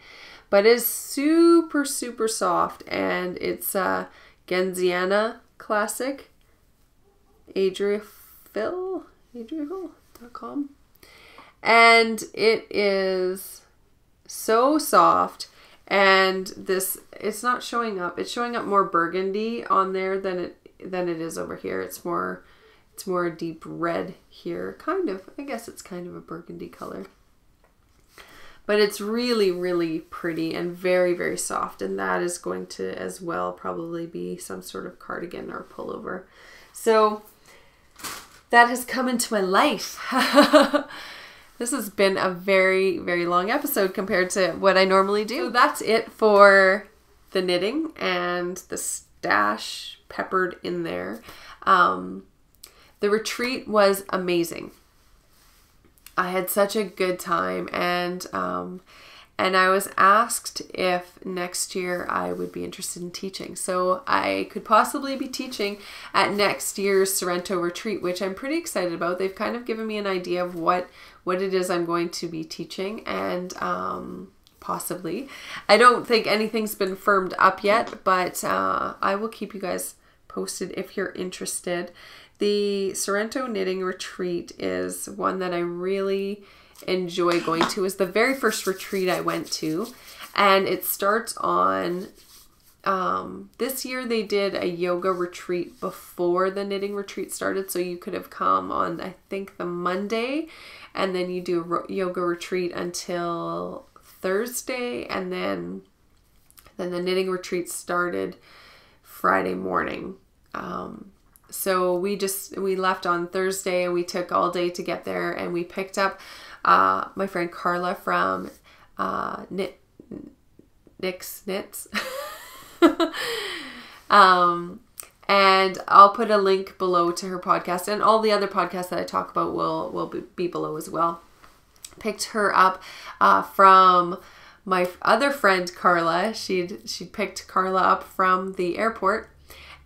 but it's super soft, and it's Genziana Classic Adriafil.com, and it is so soft. And this, it's not showing up. It's showing up more burgundy on there than it is over here. It's more a deep red here. Kind of, I guess it's kind of a burgundy color. But it's really, really pretty and very, very soft. And that is going to as well probably be some sort of cardigan or pullover. So that has come into my life. This has been a very, very long episode compared to what I normally do. So that's it for the knitting and the stash peppered in there. The retreat was amazing. I had such a good time, and I was asked if next year I would be interested in teaching. So I could possibly be teaching at next year's Sorrento retreat, which I'm pretty excited about. They've kind of given me an idea of what it is I'm going to be teaching, and possibly. I don't think anything's been firmed up yet, but I will keep you guys posted if you're interested. The Sorrento knitting retreat is one that I really enjoy going to. It was the very first retreat I went to, and it starts on this year they did a yoga retreat before the knitting retreat started, so you could have come on, I think, the Monday, and then you do a yoga retreat until Thursday, and then the knitting retreat started Friday morning. So we left on Thursday, and we took all day to get there, and we picked up my friend Carla from Nick's Knits. And I'll put a link below to her podcast, and all the other podcasts that I talk about will be below as well. Picked her up from my other friend Carla. She'd picked Carla up from the airport,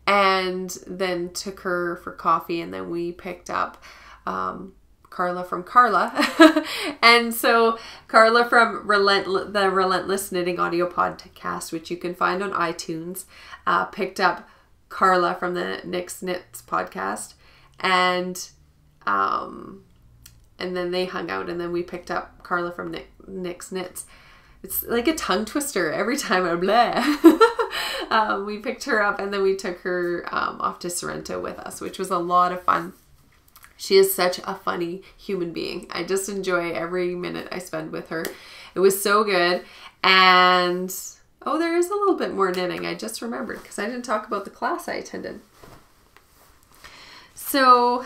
and then took her for coffee, and then we picked up Carla from Carla. And so Carla from the Relentless Knitting audio podcast, which you can find on iTunes, picked up Carla from the Nick's Knits podcast, and then they hung out, and then we picked up Carla from Nick's Knits. It's like a tongue twister every time I blah. We picked her up, and then we took her off to Sorrento with us, which was a lot of fun. She is such a funny human being. I just enjoy every minute I spend with her. It was so good. And oh, there is a little bit more knitting. I just remembered because I didn't talk about the class I attended. So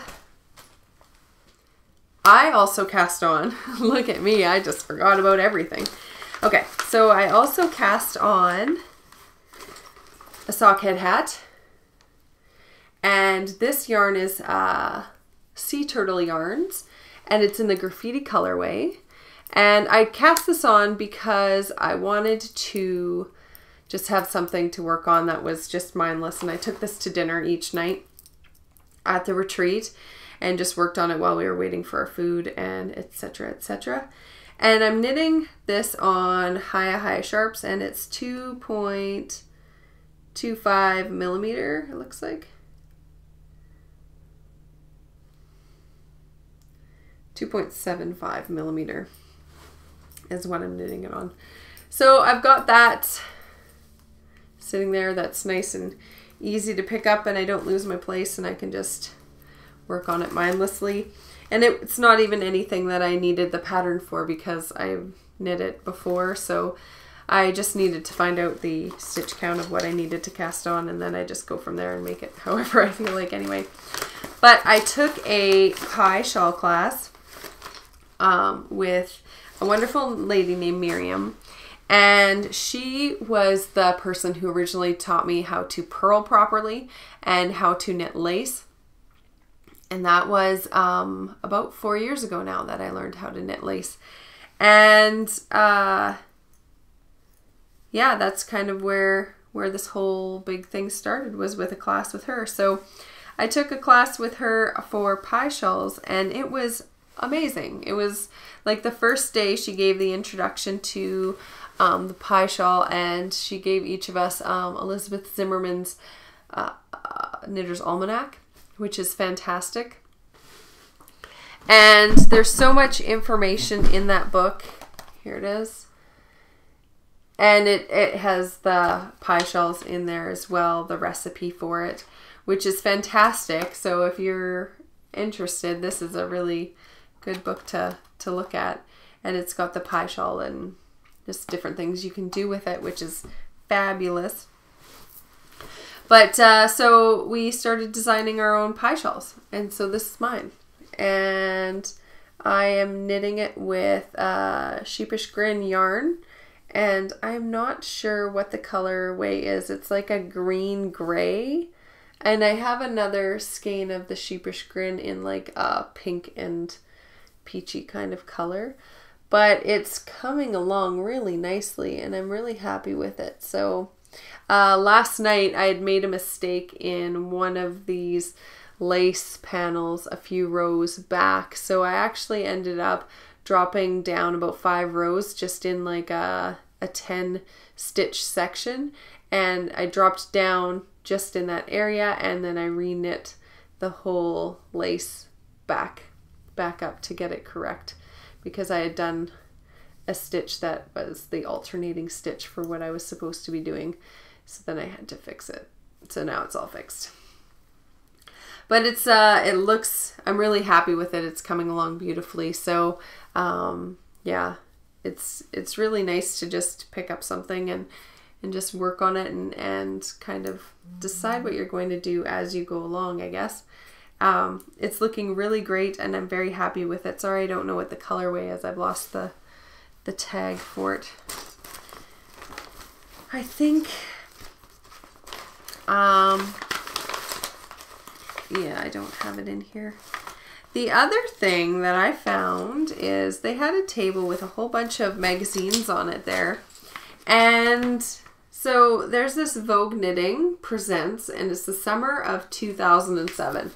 I also cast on. Look at me. I just forgot about everything. Okay, so I also cast on a sockhead hat. And this yarn is Sea Turtle yarns, and it's in the graffiti colorway. And I cast this on because I wanted to just have something to work on that was just mindless, and I took this to dinner each night at the retreat and just worked on it while we were waiting for our food, and etc, etc. And I'm knitting this on Haya Sharps, and it's 2.25 millimeter, it looks like. 2.75 millimeter is what I'm knitting it on. So I've got that sitting there. That's nice and easy to pick up, and I don't lose my place, and I can just work on it mindlessly. And it's not even anything that I needed the pattern for because I've knit it before, so I just needed to find out the stitch count of what I needed to cast on, and then I just go from there and make it however I feel like anyway. But I took a pie shawl class with a wonderful lady named Miriam. And she was the person who originally taught me how to purl properly and how to knit lace. And that was about 4 years ago now that I learned how to knit lace. And yeah, that's kind of where this whole big thing started, was with a class with her. So I took a class with her for pie shawls, and it was amazing. It was like the first day she gave the introduction to the pie shawl, and she gave each of us Elizabeth Zimmerman's Knitter's Almanac, which is fantastic. And there's so much information in that book. Here it is. And it has the pie shawls in there as well, the recipe for it, which is fantastic. So if you're interested, this is a really good book to look at. And it's got the pie shawl and just different things you can do with it, which is fabulous. But so we started designing our own pie shawls. And so this is mine. And I am knitting it with Sheepish Grin yarn. And I'm not sure what the colorway is. It's like a green gray. And I have another skein of the Sheepish Grin in like a pink and peachy kind of color. But it's coming along really nicely, and I'm really happy with it. So last night I had made a mistake in one of these lace panels a few rows back. So I actually ended up dropping down about 5 rows just in like a 10 stitch section, and I dropped down just in that area, and then I re-knit the whole lace back up to get it correct, because I had done a stitch that was the alternating stitch for what I was supposed to be doing. So then I had to fix it. So now it's all fixed. But it's it looks, I'm really happy with it. It's coming along beautifully. So yeah, it's really nice to just pick up something and just work on it and kind of decide what you're going to do as you go along, I guess. It's looking really great, and I'm very happy with it. Sorry, I don't know what the colorway is. I've lost the tag for it. I think, yeah, I don't have it in here. The other thing that I found is they had a table with a whole bunch of magazines on it there. And so there's this Vogue Knitting Presents, and it's the summer of 2007.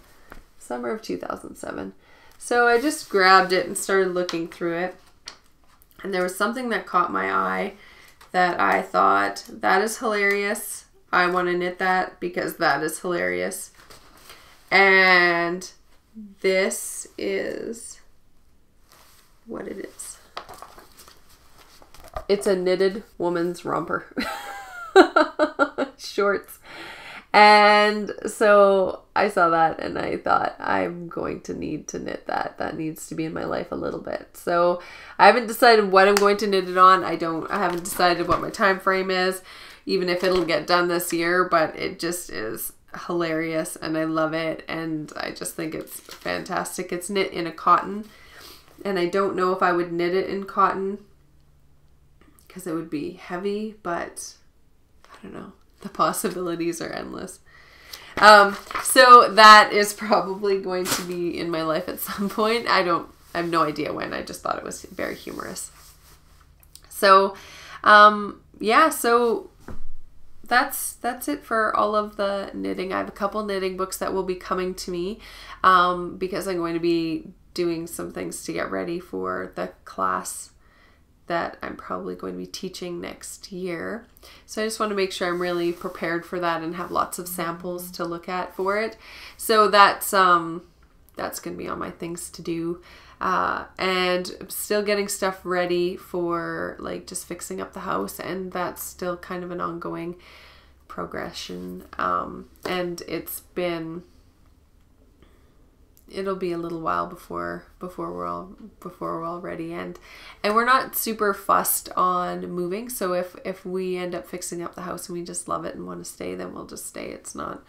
Summer of 2007. So I just grabbed it and started looking through it. And there was something that caught my eye that I thought, that is hilarious. I want to knit that because that is hilarious. And this is what it is. It's a knitted woman's romper. Shorts. And so I saw that and I thought, I'm going to need to knit that. That needs to be in my life a little bit. So I haven't decided what I'm going to knit it on. I haven't decided what my time frame is, even if it'll get done this year, but it just is hilarious and I love it, and I just think it's fantastic. It's knit in a cotton, and I don't know if I would knit it in cotton because it would be heavy, but I don't know. The possibilities are endless. So that is probably going to be in my life at some point. I have no idea when. I just thought it was very humorous. So yeah, so that's it for all of the knitting. I have a couple knitting books that will be coming to me because I'm going to be doing some things to get ready for the class that I'm probably going to be teaching next year. So I just want to make sure I'm really prepared for that and have lots of samples to look at for it. So that's going to be on my things to do. And I'm still getting stuff ready for like just fixing up the house, and that's still kind of an ongoing progression. And it'll be a little while before we're all ready, and we're not super fussed on moving. So if we end up fixing up the house and we just love it and want to stay, then we'll just stay. It's not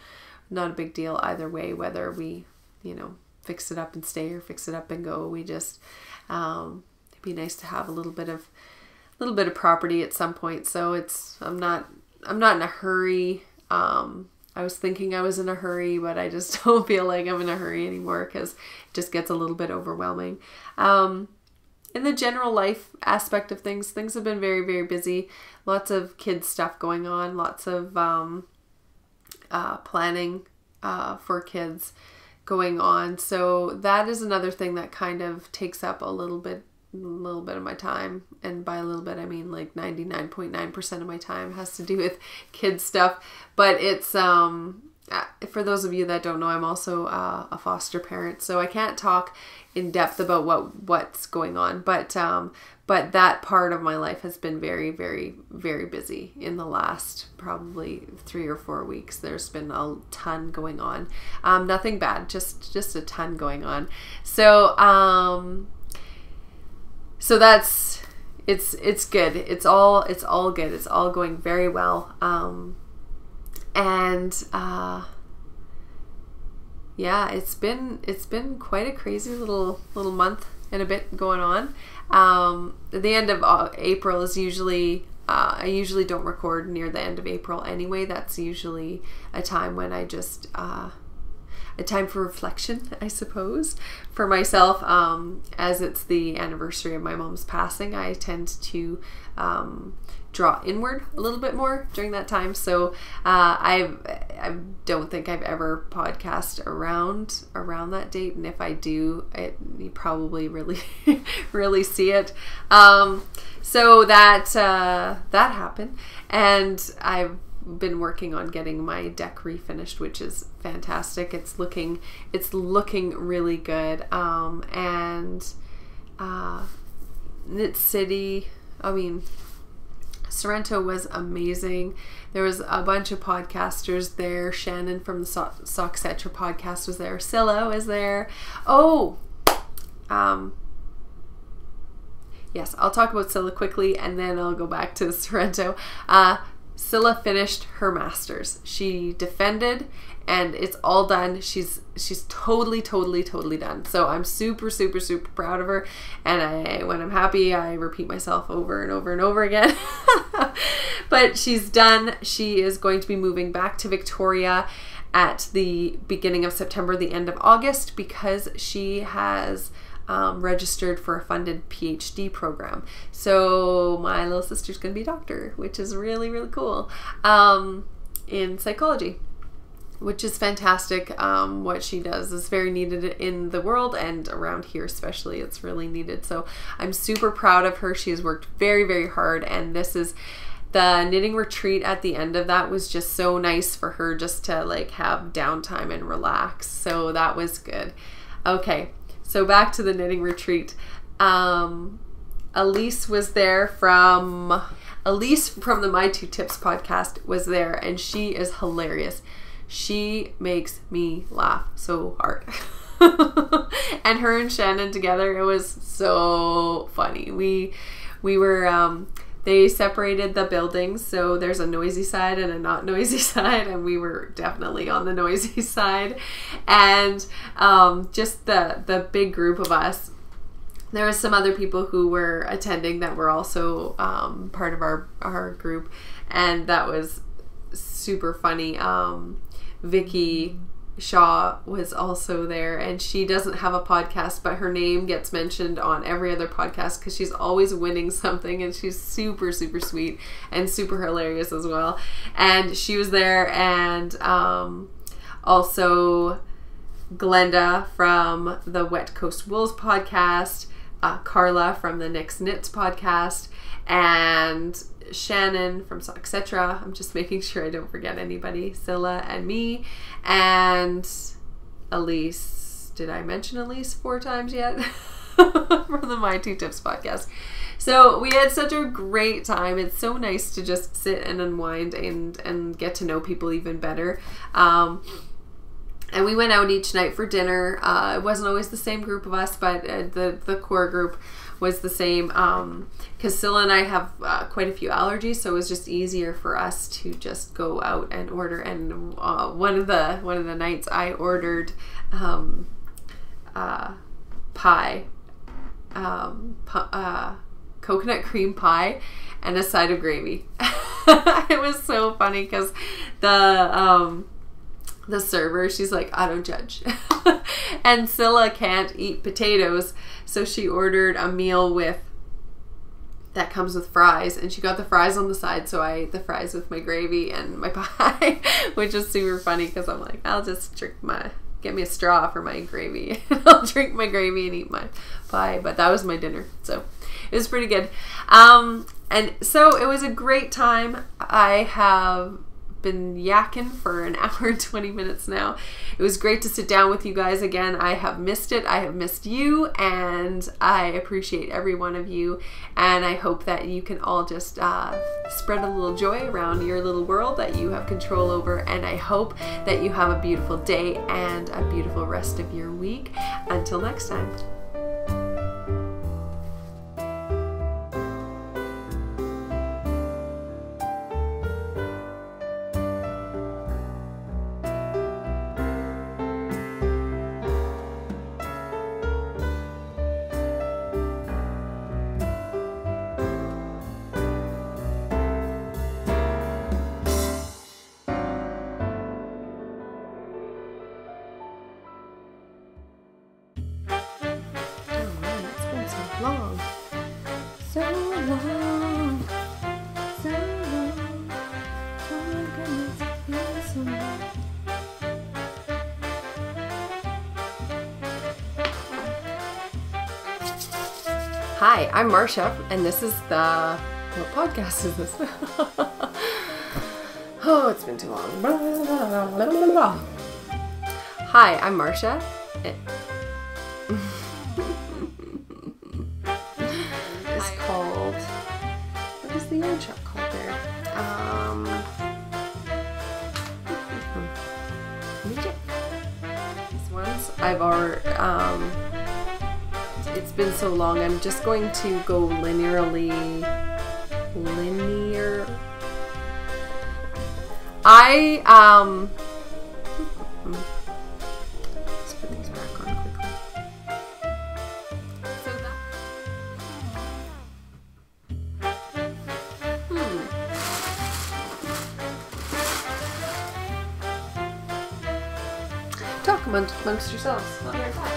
a big deal either way, whether we you know, fix it up and stay or fix it up and go. We just, it'd be nice to have a little bit of property at some point. So I'm not in a hurry. I was thinking I was in a hurry, but I just don't feel like I'm in a hurry anymore because it just gets a little bit overwhelming. In the general life aspect of things have been very, very busy. Lots of kids stuff going on, lots of planning for kids going on. So that is another thing that kind of takes up a little bit of my time. And by a little bit, I mean like 99.9% of my time has to do with kids stuff. But it's, for those of you that don't know, I'm also a foster parent. So I can't talk in depth about what's going on. But that part of my life has been very, very, very busy in the last probably 3 or 4 weeks. There's been a ton going on. Nothing bad, just a ton going on. So, so it's good. It's all good. It's all going very well. Yeah, it's been quite a crazy little month and a bit going on. The end of April is usually, I usually don't record near the end of April anyway. That's usually a time when I just, a time for reflection, I suppose, for myself. As it's the anniversary of my mom's passing, I tend to draw inward a little bit more during that time. So I don't think I've ever podcast around that date, and if I do, you probably really really see it. So that happened, and I've been working on getting my deck refinished, which is fantastic. It's looking really good. And Knit City, I mean, Sorrento was amazing. There was a bunch of podcasters there. Shannon from the Socksetra podcast was there. Scylla was there. Yes, I'll talk about Scylla quickly and then I'll go back to Sorrento. Scylla finished her master's. She defended and it's all done. She's totally done. So I'm super proud of her. And when I'm happy, I repeat myself over and over and over again. But she's done. She is going to be moving back to Victoria at the beginning of September, the end of August, because she has registered for a funded PhD program. So my little sister's gonna be a doctor, which is really cool, in psychology, which is fantastic. What she does is very needed in the world, and around here especially, it's really needed. So I'm super proud of her. She has worked very hard, and this is the knitting retreat. At the end of that was just so nice for her just to like have downtime and relax. So that was good. Okay. So back to the knitting retreat. Elise was there from the My Two Tips podcast was there, and she is hilarious. She makes me laugh so hard. And her and Shannon together, it was so funny. We were they separated the buildings, so there's a noisy side and a not noisy side, and we were definitely on the noisy side. And just the big group of us, there was some other people who were attending that were also part of our group, and that was super funny. Vicky Shaw was also there, and she doesn't have a podcast, but her name gets mentioned on every other podcast because she's always winning something, and she's super sweet and super hilarious as well. And she was there, and also Glenda from the Wet Coast Wolves podcast, Carla from the Nyx Knits podcast, and Shannon from Socksetra. I'm just making sure I don't forget anybody. Scylla and me, and Elise. Did I mention Elise 4 times yet? From the My Two Tips podcast. So we had such a great time. It's so nice to just sit and unwind and get to know people even better. And we went out each night for dinner. It wasn't always the same group of us, but the core group was the same. Because Scylla and I have quite a few allergies, so it was just easier for us to just go out and order. And one of the nights I ordered pie, coconut cream pie, and a side of gravy. It was so funny because the server, she's like, I don't judge. And Scylla can't eat potatoes, so she ordered a meal that comes with fries, and she got the fries on the side, so I ate the fries with my gravy and my pie, which is super funny because I'm like, I'll just get me a straw for my gravy, and I'll drink my gravy and eat my pie. But that was my dinner, so it was pretty good. And so it was a great time. I have been yakking for an hour and 20 minutes now. It was great to sit down with you guys again. I have missed it. I have missed you, and I appreciate every one of you. And I hope that you can all just spread a little joy around your little world that you have control over. And I hope that you have a beautiful day and a beautiful rest of your week. Until next time. Long. So long. So long. Oh my goodness, it feels so long. Hi, I'm Marcia, and this is what podcast is this? Oh, it's been too long. Hi, I'm Marcia. What is the yarn shop called there? These ones I've already, it's been so long, I'm just going to go linear. Let's put these back on quickly. So that talk amongst yourselves. I'll be right back.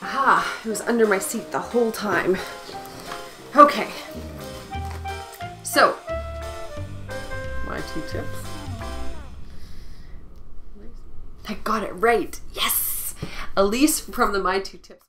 Aha, it was under my seat the whole time. Okay. So, my 2 tips. I got it right. Yes! Elise from the My 2 Tips